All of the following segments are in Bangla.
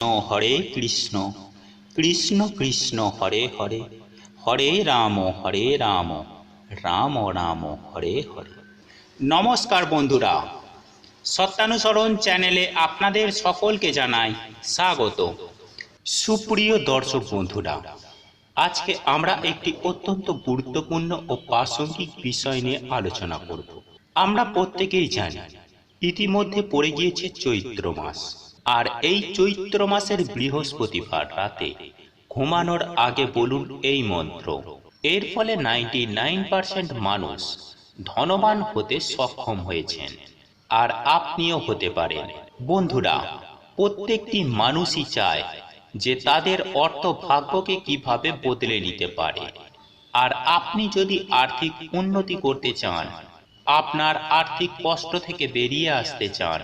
হরে কৃষ্ণ কৃষ্ণ কৃষ্ণ হরে হরে হরে রাম রাম রাম হরে হরে। নমস্কার বন্ধুরা, সত্যানুসরণ চ্যানেলে আপনাদের সকলকে জানাই স্বাগত। সুপ্রিয় দর্শক বন্ধুরা, আজকে আমরা একটি অত্যন্ত গুরুত্বপূর্ণ ও প্রাসঙ্গিক বিষয় নিয়ে আলোচনা করব। আমরা প্রত্যেকেই জানি ইতিমধ্যে পড়ে গিয়েছে চৈত্র মাস, আর এই চৈত্র মাসের বৃহস্পতিবার রাতে ঘুমানোর আগে বলুন এই মন্ত্র। এর ফলে 99% মানুষ ধনবান হতে সক্ষম হয়েছেন, আর আপনিও হতে পারেন। বন্ধুরা, প্রত্যেকটি মানুষই চায় যে তাদের অর্থ ভাগ্যকে কিভাবে বদলে নিতে পারে। আর আপনি যদি আর্থিক উন্নতি করতে চান, আপনার আর্থিক কষ্ট থেকে বেরিয়ে আসতে চান,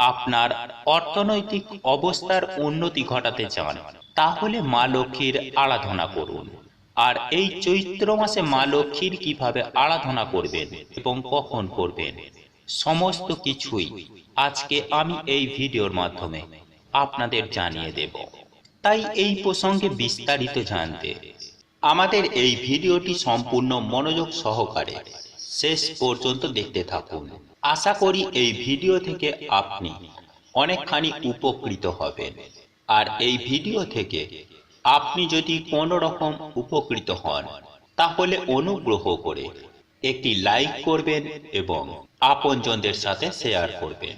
আপনার অর্থনৈতিক অবস্থার উন্নতি ঘটাতে চান, তাহলে মা লক্ষ্মীর আরাধনা করুন। আর এই চৈত্র মাসে মা লক্ষ্মীর কিভাবে আরাধনা করবেন এবং কখন করবেন, সমস্ত কিছুই আজকে আমি এই ভিডিওর মাধ্যমে আপনাদের জানিয়ে দেব। তাই এই প্রসঙ্গে বিস্তারিত জানতে আমাদের এই ভিডিওটি সম্পূর্ণ মনোযোগ সহকারে শেষ পর্যন্ত দেখতে থাকুন। আশা করি এই ভিডিও থেকে আপনি অনেকখানি উপকৃত হবেন। আর এই ভিডিও থেকে আপনি যদি কোনো রকম উপকৃত হন, তাহলে অনুগ্রহ করে একটি লাইক করবেন এবং আপনজনদের সাথে শেয়ার করবেন।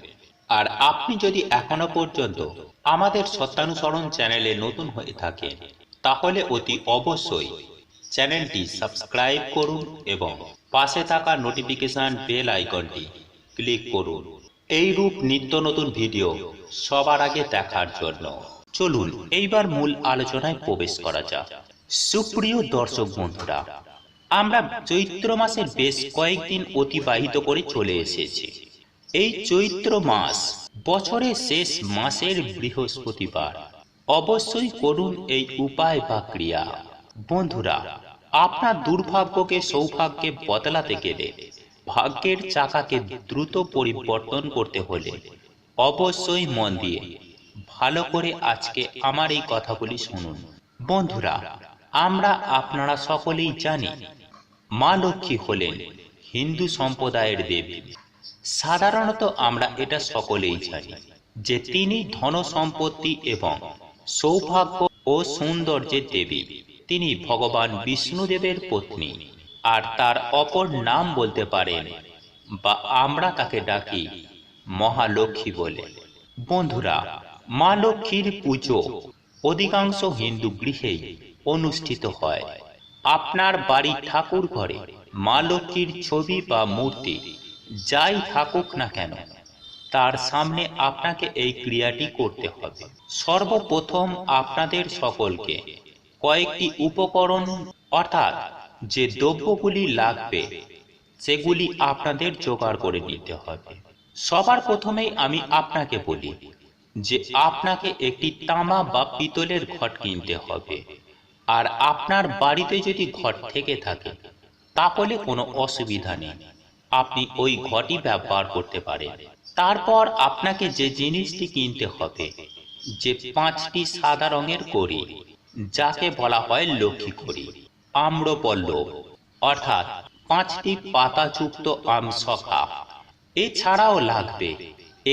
আর আপনি যদি এখনো পর্যন্ত আমাদের সত্যানুসরণ চ্যানেলে নতুন হয়ে থাকেন, তাহলে অতি অবশ্যই চ্যানেলটি সাবস্ক্রাইব করুন এবং পাশে থাকা নোটিফিকেশন বেল আইকনটি ক্লিক করুন এই রূপ নিত্য নতুন ভিডিও সবার আগে দেখার জন্য। চলুন এইবার মূল আলোচনায় প্রবেশ করা যাক। সুপ্রিয় দর্শক বন্ধুরা, আমরা চৈত্র মাসের বেশ কয়েকদিন অতিবাহিত করে চলে এসেছি। এই চৈত্র মাস বছরের শেষ মাসের বৃহস্পতিবার। অবশ্যই করুন এই উপায় বা ক্রিয়া। বন্ধুরা, আপনার দুর্ভাগ্যকে সৌভাগ্যে বদলাতে গেলে, ভাগ্যের চাকাকে দ্রুত পরিবর্তন করতে হলে অবশ্যই মন দিয়ে ভালো করে আজকে আমার এই কথাগুলি শুনুন। বন্ধুরা, আমরা আপনারা সকলেই জানি মা লক্ষ্মী হলেন হিন্দু সম্প্রদায়ের দেবী। সাধারণত আমরা এটা সকলেই জানি যে তিনি ধন সম্পত্তি এবং সৌভাগ্য ও সৌন্দর্যের দেবী। তিনি ভগবান বিষ্ণুদেবের পত্নী, আর তার অপর নাম বলতে পারেন বা আমরা তাকে ডাকি মহালক্ষ্মী বলে। বন্ধুরা, মা লক্ষ্মীর পুজো অধিকাংশ হিন্দু গৃহেই অনুষ্ঠিত হয়। আপনার বাড়ির ঠাকুর ঘরে মা লক্ষ্মীর ছবি বা মূর্তি যাই থাকুক না কেন, তার সামনে আপনাকে এই ক্রিয়াটি করতে হবে। সর্বপ্রথম আপনাদের সকলকে কয়েকটি উপকরণ অর্থাৎ যে দ্রব্যগুলি লাগবে সেগুলি আপনাদের জোগাড় করে নিতে হবে। সবার প্রথমেই আমি আপনাকে বলি যে আপনাকে একটি তামা বা পিতলের ঘট কিনতে হবে। আর আপনার বাড়িতে যদি ঘট থেকে থাকে তাহলে কোনো অসুবিধা নেই, আপনি ওই ঘটই ব্যবহার করতে পারেন। তারপর আপনাকে যে জিনিসটি কিনতে হবে, যে 5টি সাদা রঙের কড়ি, যাকে বলা হয় লক্ষ্মী কড়ি, আম্রপল্লব অর্থাৎ 5টি পাতাযুক্ত আমশখা। এছাড়াও লাগবে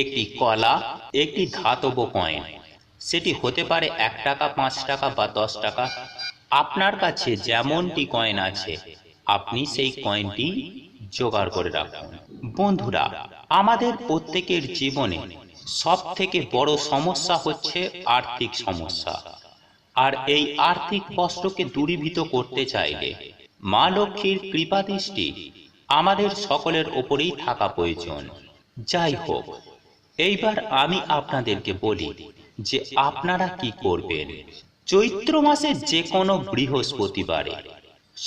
একটি কলা, একটি ধাতব কয়েন, সেটি হতে পারে 1 টাকা, 5 টাকা বা 10 টাকা। আপনার কাছে যেমনটি কয়েন আছে আপনি সেই কয়েনটি জোগাড় করে রাখুন। বন্ধুরা, আমাদের প্রত্যেকের জীবনে সব থেকে বড় সমস্যা হচ্ছে আর্থিক সমস্যা। আর এই আর্থিক কষ্টকে দূরীভূত করতে চাইলে মা লক্ষ্মীর কৃপা দৃষ্টি আমাদের সকলের ওপরেই থাকা প্রয়োজন। যাই হোক, এইবার আমি আপনাদেরকে বলি যে আপনারা কি করবেন। চৈত্র মাসের যে কোনো বৃহস্পতিবারে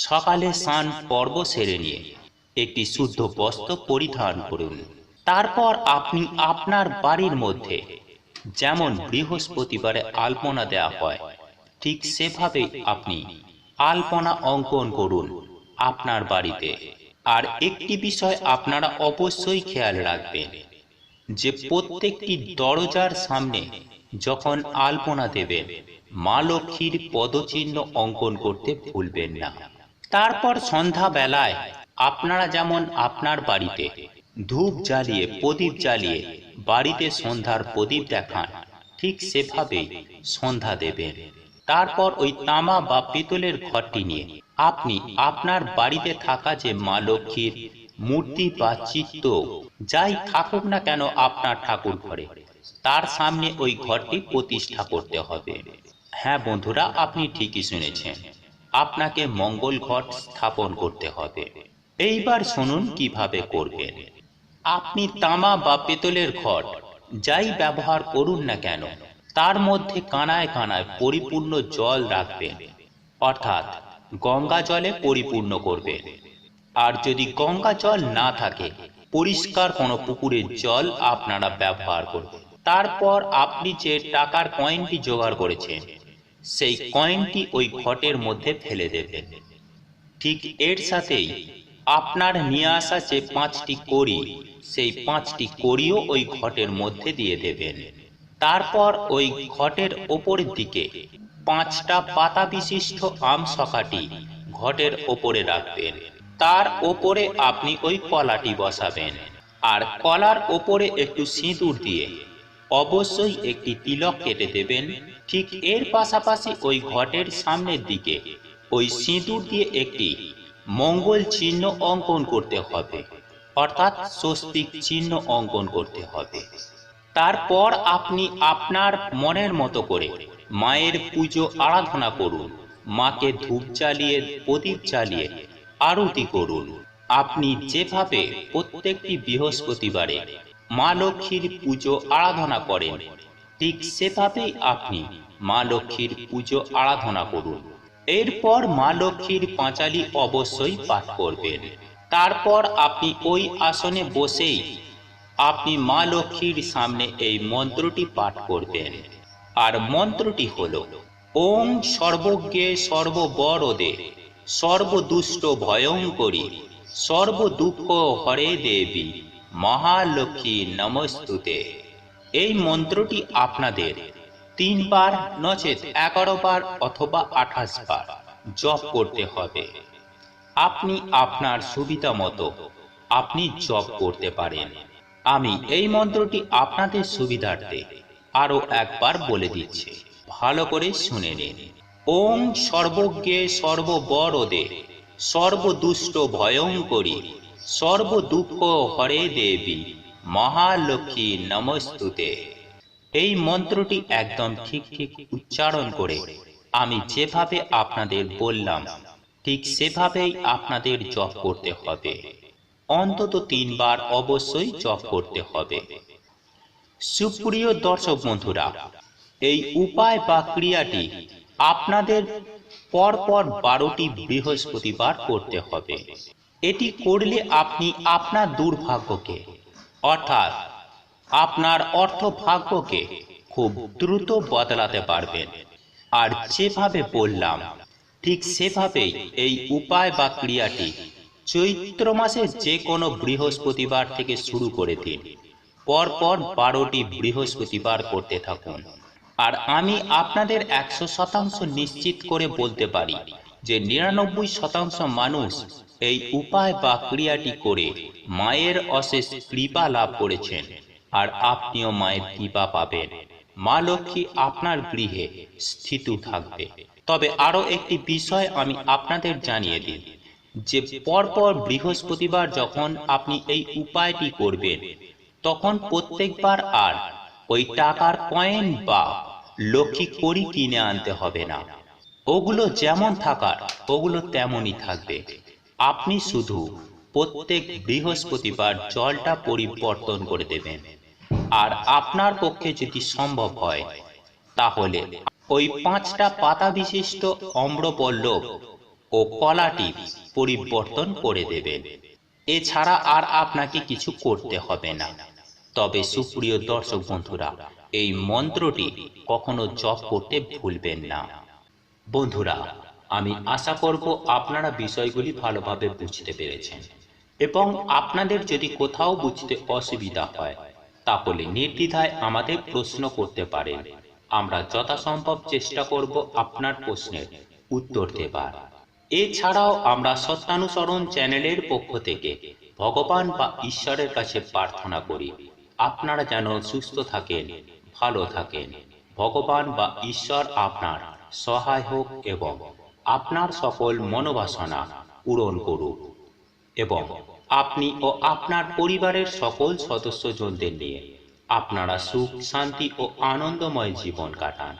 সকালে স্নান পর্ব সেরে নিয়ে একটি শুদ্ধ বস্ত্র পরিধান করুন। তারপর আপনি আপনার বাড়ির মধ্যে যেমন বৃহস্পতিবারে আলপনা দেওয়া হয়, ঠিক সেভাবেই আপনি আলপনা অঙ্কন করুন আপনার বাড়িতে। আর একটি বিষয় আপনারা অবশ্যই খেয়াল রাখবেন যে প্রত্যেকটি দরজার সামনে যখন আলপনা দেবেন মা লক্ষ্মীর পদচিহ্ন অঙ্কন করতে ভুলবেন না। তারপর সন্ধ্যা বেলায় আপনারা যেমন আপনার বাড়িতে ধূপ জ্বালিয়ে প্রদীপ জ্বালিয়ে বাড়িতে সন্ধ্যার প্রদীপ দেখান, ঠিক সেভাবেই সন্ধ্যা দেবেন। তারপর ওই তামা বা পিতলের ঘরটি নিয়ে আপনি আপনার বাড়িতে থাকা যে মা লক্ষ্মীর মূর্তি বা চিত্র যাই থাকুক না কেন আপনার ঠাকুর ঘরে, তার সামনে ওই ঘরটি প্রতিষ্ঠা করতে হবে। হ্যাঁ বন্ধুরা, আপনি ঠিকই শুনেছেন, আপনাকে মঙ্গল ঘট স্থাপন করতে হবে। এইবার শুনুন কিভাবে করবেন। আপনি তামা বা পেতলের ঘট যাই ব্যবহার করুন না কেন, তার মধ্যে কানায় কানায় পরিপূর্ণ জল রাখবেন, অর্থাৎ গঙ্গা জলে পরিপূর্ণ করবেন। আর যদি গঙ্গা জল না থাকে, পরিষ্কার কোনো পুকুরের জল আপনারা ব্যবহার করবেন। তারপর আপনি যে টাকার কয়েনটি জোগাড় করেছেন, সেই কয়েনটি ওই ঘটের মধ্যে ফেলে দেবেন। ঠিক এর সাথেই আপনার নিয়ে আসা যে 5টি কড়ি, সেই 5টি কড়িও ওই ঘটের মধ্যে দিয়ে দেবেন। তারপর ওই ঘটের ওপরের দিকে 5টা পাতা বিশিষ্ট আম শকাটি ঘটের ওপরে রাখবেন। তার ওপরে আপনি ওই কলাটি বসাবেন, আর কলার ওপরে একটু সিঁদুর দিয়ে অবশ্যই একটি তিলক কেটে দেবেন। ঠিক এর পাশাপাশি ওই ঘটের সামনের দিকে ওই সিঁদুর দিয়ে একটি মঙ্গল চিহ্ন অঙ্কন করতে হবে, অর্থাৎ স্বস্তিক চিহ্ন অঙ্কন করতে হবে। তারপর আপনি আপনার মনের মতো করে মায়ের পুজো আরাধনা করুন, মাকে ধূপ জ্বালিয়ে প্রদীপ জ্বালিয়ে আরতি করুন। আপনি যেভাবে প্রত্যেকটি বৃহস্পতিবারে মা লক্ষ্মীর পুজো আরাধনা করেন, ঠিক সেভাবেই আপনি মা লক্ষ্মীর পুজো আরাধনা করুন। এরপর মা লক্ষ্মীর পাঁচালী অবশ্যই পাঠ করবেন। তারপর আপনি ওই আসনে বসেই আপনি মা লক্ষ্মীর সামনে এই মন্ত্রটি পাঠ করবেন। আর মন্ত্রটি হলো, ওং সর্বজ্ঞে সর্ববরদে সর্বদুষ্ট ভয়ঙ্করী সর্বদুঃখ হরে দেবী মহালক্ষ্মী নমস্তুতে। এই মন্ত্রটি আপনাদের 3 বার নচেত 11 বার অথবা 28 বার জপ করতে হবে। আপনি আপনার সুবিধা মতো আপনি জপ করতে পারেন। আমি এই মন্ত্রটি আপনাদের সুবিধার্থে আরো একবার বলে দিচ্ছি, ভালো করে শুনে নিন। ওং সর্বজ্ঞে সর্ববরদে সর্বদুষ্ট ভয়ঙ্করী সর্বদুঃখ হরে দেবী মহালক্ষ্মী নমস্তুতে। এই মন্ত্রটি একদম ঠিক ঠিক উচ্চারণ করে আমি যেভাবে আপনাদের বললাম, ঠিক সেভাবেই আপনাদের জপ করতে হবে। অন্তত 3 বার অবশ্যই জপ করতে হবে। সুপ্রিয় দর্শক বন্ধুরা, এই উপায় বা ক্রিয়াটি আপনাদের পরপর 12টি বৃহস্পতিবার করতে হবে। এটি করলে আপনি আপনার দুর্ভাগ্যকে, অর্থাৎ আপনার অর্থভাগ্যকে খুব দ্রুত বদলাতে পারবেন। আর যেভাবে বললাম ঠিক সেভাবেই এই উপায় বা ক্রিয়াটি চৈত্র মাসের যে কোনো বৃহস্পতিবার থেকে শুরু করে দিন। পরপর 12টি বৃহস্পতিবার করতে থাকুন। আর আমি আপনাদের 100% নিশ্চিত করে বলতে পারি যে 99% মানুষ এই উপায় বা ক্রিয়াটি করে মায়ের অশেষ কৃপা লাভ করেছেন। আর আপনিও মায়ের কৃপা পাবেন। মা লক্ষ্মী আপনার গৃহে স্থিত থাকবে। তবে আরো একটি বিষয় আমি আপনাদের জানিয়ে দিই, যে পরপর বৃহস্পতিবার যখন আপনি এই উপায়টি করবেন, তখন প্রত্যেকবার আর ওই টাকার কয়েন বা লক্ষ্মী কড়ি কিনে আনতে হবে না। ওগুলো যেমন থাকার ওগুলো তেমনই থাকবে। আপনি শুধু প্রত্যেক বৃহস্পতিবার জলটা পরিবর্তন করে দেবেন। আর আপনার পক্ষে যদি সম্ভব হয়, তাহলে ওই 5টা পাতা বিশিষ্ট অম্রপল্লব ও কলাটি পরিবর্তন করে দেবেন। এছাড়া আর আপনাকে কিছু করতে হবে না। তবে সুপ্রিয় দর্শক বন্ধুরা, এই মন্ত্রটি কখনো জপ করতে ভুলবেন না। বন্ধুরা, আমি আশা করব আপনারা বিষয়গুলি ভালোভাবে বুঝতে পেরেছেন, এবং আপনাদের যদি কোথাও বুঝতে অসুবিধা হয়, তাহলে নির্দ্বিধায় আমাদের প্রশ্ন করতে পারেন। আমরা যথাসম্ভব চেষ্টা করব আপনার প্রশ্নের উত্তর দেবার। এছাড়াও আমরা সত্যানুসরণ চ্যানেলের পক্ষ থেকে ভগবান বা ঈশ্বরের কাছে প্রার্থনা করি আপনারা যেন সুস্থ থাকেন, ভালো থাকেন। ভগবান বা ঈশ্বর আপনার সহায় হোক এবং আপনার সকল মনোবাসনা পূরণ করুক এবং আপনি ও আপনার পরিবারের সকল সদস্যজনদের নিয়ে আপনারা সুখ, শান্তি ও আনন্দময় জীবন কাটান।